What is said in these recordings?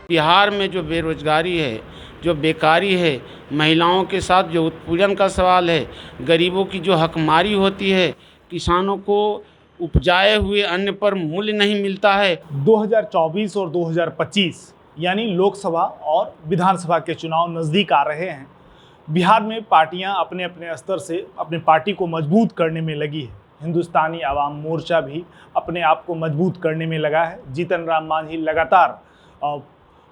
बिहार में जो बेरोजगारी है, जो बेकारी है, महिलाओं के साथ जो उत्पीड़न का सवाल है, गरीबों की जो हकमारी होती है, किसानों को उपजाए हुए अन्न पर मूल्य नहीं मिलता है। 2024 और 2025 यानी लोकसभा और विधानसभा के चुनाव नज़दीक आ रहे हैं। बिहार में पार्टियां अपने अपने स्तर से अपनी पार्टी को मजबूत करने में लगी है। हिंदुस्तानी आवाम मोर्चा भी अपने आप को मजबूत करने में लगा है। जीतन राम मांझी लगातार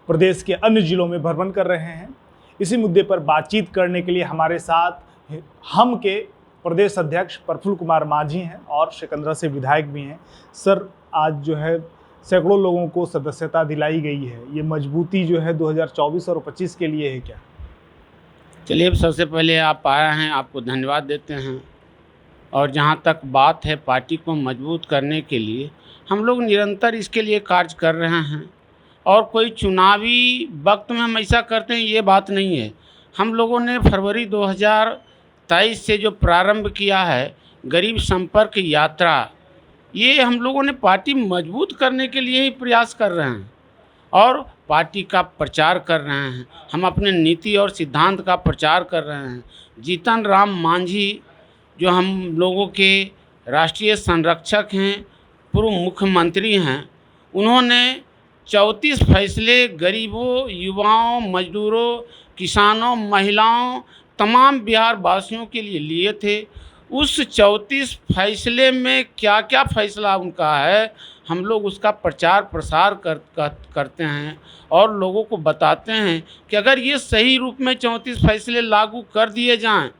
प्रदेश के अन्य जिलों में भ्रमण कर रहे हैं। इसी मुद्दे पर बातचीत करने के लिए हमारे साथ हम के प्रदेश अध्यक्ष प्रफुल्ल कुमार मांझी हैं और सिकंदरा से विधायक भी हैं। सर, आज जो है सैकड़ों लोगों को सदस्यता दिलाई गई है, ये मजबूती जो है 2024 और 25 के लिए है क्या? चलिए, सबसे पहले आप आए हैं, आपको धन्यवाद देते हैं। और जहाँ तक बात है पार्टी को मजबूत करने के लिए, हम लोग निरंतर इसके लिए कार्य कर रहे हैं। और कोई चुनावी वक्त में हम ऐसा करते हैं, ये बात नहीं है। हम लोगों ने फरवरी 2023 से जो प्रारंभ किया है गरीब संपर्क यात्रा, ये हम लोगों ने पार्टी मजबूत करने के लिए ही प्रयास कर रहे हैं और पार्टी का प्रचार कर रहे हैं। हम अपने नीति और सिद्धांत का प्रचार कर रहे हैं। जीतन राम मांझी जो हम लोगों के राष्ट्रीय संरक्षक हैं, पूर्व मुख्यमंत्री हैं, उन्होंने 34 फैसले गरीबों, युवाओं, मजदूरों, किसानों, महिलाओं, तमाम बिहार वासियों के लिए लिए थे। उस 34 फैसले में क्या क्या फैसला उनका है, हम लोग उसका प्रचार प्रसार करते हैं और लोगों को बताते हैं कि अगर ये सही रूप में 34 फैसले लागू कर दिए जाएं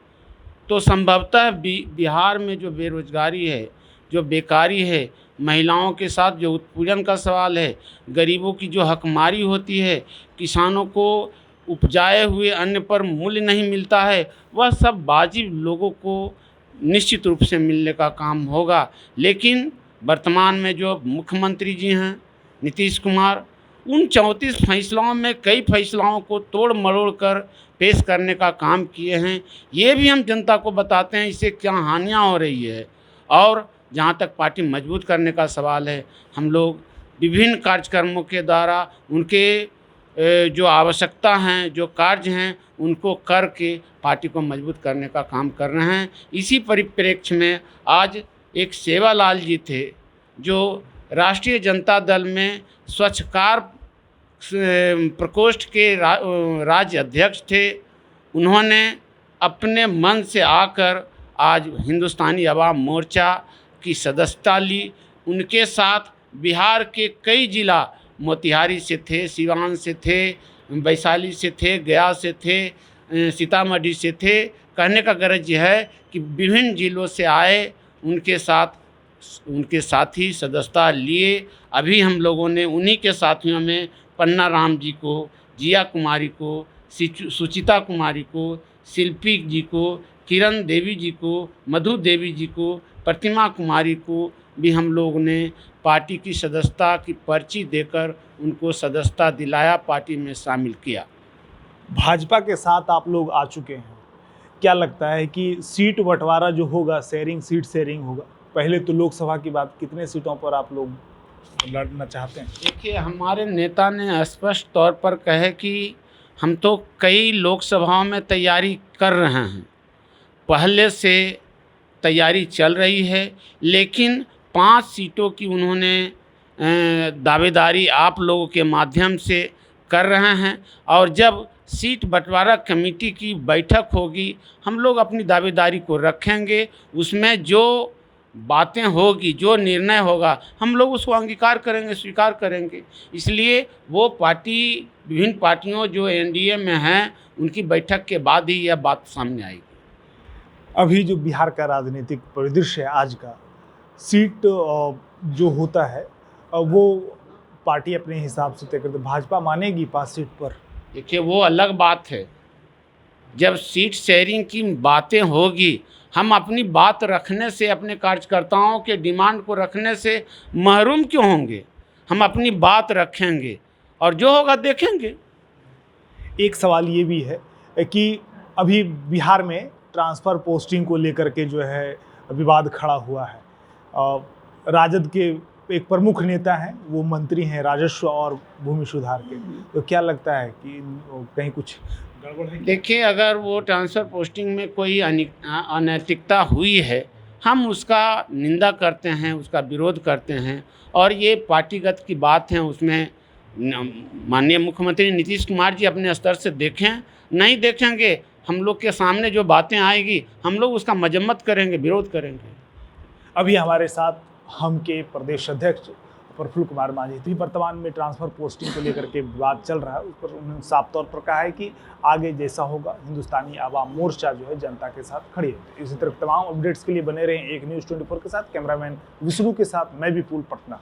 तो संभवतः बिहार में जो बेरोजगारी है, जो बेकारी है, महिलाओं के साथ जो उत्पीड़न का सवाल है, गरीबों की जो हकमारी होती है, किसानों को उपजाए हुए अन्न पर मूल्य नहीं मिलता है, वह सब वाजिब लोगों को निश्चित रूप से मिलने का काम होगा। लेकिन वर्तमान में जो मुख्यमंत्री जी हैं नीतीश कुमार, उन 34 फैसलों में कई फैसलों को तोड़ मरोड़ कर पेश करने का काम किए हैं। ये भी हम जनता को बताते हैं इससे क्या हानियाँ हो रही है। और जहाँ तक पार्टी मजबूत करने का सवाल है, हम लोग विभिन्न कार्यक्रमों के द्वारा उनके जो आवश्यकता हैं, जो कार्य हैं, उनको करके पार्टी को मजबूत करने का काम कर रहे हैं। इसी परिप्रेक्ष्य में आज एक सेवालाल जी थे जो राष्ट्रीय जनता दल में स्वच्छकार प्रकोष्ठ के राज्य अध्यक्ष थे। उन्होंने अपने मन से आकर आज हिंदुस्तानी आवाम मोर्चा की सदस्यता ली। उनके साथ बिहार के कई जिला, मोतिहारी से थे, सिवान से थे, वैशाली से थे, गया से थे, सीतामढ़ी से थे। कहने का गरज यह है कि विभिन्न जिलों से आए, उनके साथी सदस्यता लिए। अभी हम लोगों ने उन्हीं के साथियों में पन्ना राम जी को, जिया कुमारी को, सुचिता कुमारी को, शिल्पी जी को, किरण देवी जी को, मधु देवी जी को, प्रतिमा कुमारी को भी हम लोग ने पार्टी की सदस्यता की पर्ची देकर उनको सदस्यता दिलाया, पार्टी में शामिल किया। भाजपा के साथ आप लोग आ चुके हैं, क्या लगता है कि सीट बंटवारा जो होगा, सीट शेयरिंग होगा? पहले तो लोकसभा की बात, कितने सीटों पर आप लोग लड़ना चाहते हैं? देखिए, हमारे नेता ने स्पष्ट तौर पर कहे कि हम तो कई लोकसभाओं में तैयारी कर रहे हैं, पहले से तैयारी चल रही है, लेकिन 5 सीटों की उन्होंने दावेदारी आप लोगों के माध्यम से कर रहे हैं। और जब सीट बंटवारा कमेटी की बैठक होगी, हम लोग अपनी दावेदारी को रखेंगे। उसमें जो बातें होगी, जो निर्णय होगा, हम लोग उसको अंगीकार करेंगे, स्वीकार करेंगे। इसलिए वो पार्टी, विभिन्न पार्टियों जो एनडीए में हैं, उनकी बैठक के बाद ही यह बात सामने आएगी। अभी जो बिहार का राजनीतिक परिदृश्य है आज का, सीट जो होता है वो पार्टी अपने हिसाब से तय करती है। भाजपा मानेगी 5 सीट पर? देखिए, वो अलग बात है। जब सीट शेयरिंग की बातें होगी, हम अपनी बात रखने से, अपने कार्यकर्ताओं के डिमांड को रखने से महरूम क्यों होंगे? हम अपनी बात रखेंगे और जो होगा देखेंगे। एक सवाल ये भी है कि अभी बिहार में ट्रांसफ़र पोस्टिंग को लेकर के जो है विवाद खड़ा हुआ है। राजद के एक प्रमुख नेता हैं, वो मंत्री हैं राजस्व और भूमि सुधार के, तो क्या लगता है कि कहीं कुछ गड़बड़ है? देखिए, अगर वो ट्रांसफ़र पोस्टिंग में कोई अनैतिकता हुई है, हम उसका निंदा करते हैं, उसका विरोध करते हैं। और ये पार्टीगत की बात है, उसमें माननीय मुख्यमंत्री नीतीश कुमार जी अपने स्तर से देखें। नहीं देखेंगे, हम लोग के सामने जो बातें आएगी, हम लोग उसका मजम्मत करेंगे, विरोध करेंगे। अभी हमारे साथ हम के प्रदेश अध्यक्ष प्रफुल्ल कुमार माझी, तो वर्तमान में ट्रांसफर पोस्टिंग को लेकर के विवाद चल रहा है, उस पर उन्होंने साफ तौर पर कहा है कि आगे जैसा होगा हिंदुस्तानी आवाम मोर्चा जो है जनता के साथ खड़ी है। इसी तरह तमाम अपडेट्स के लिए बने रहें एक न्यूज़ 24 के साथ। कैमरामैन विष्णु के साथ मैं विपुल, पटना।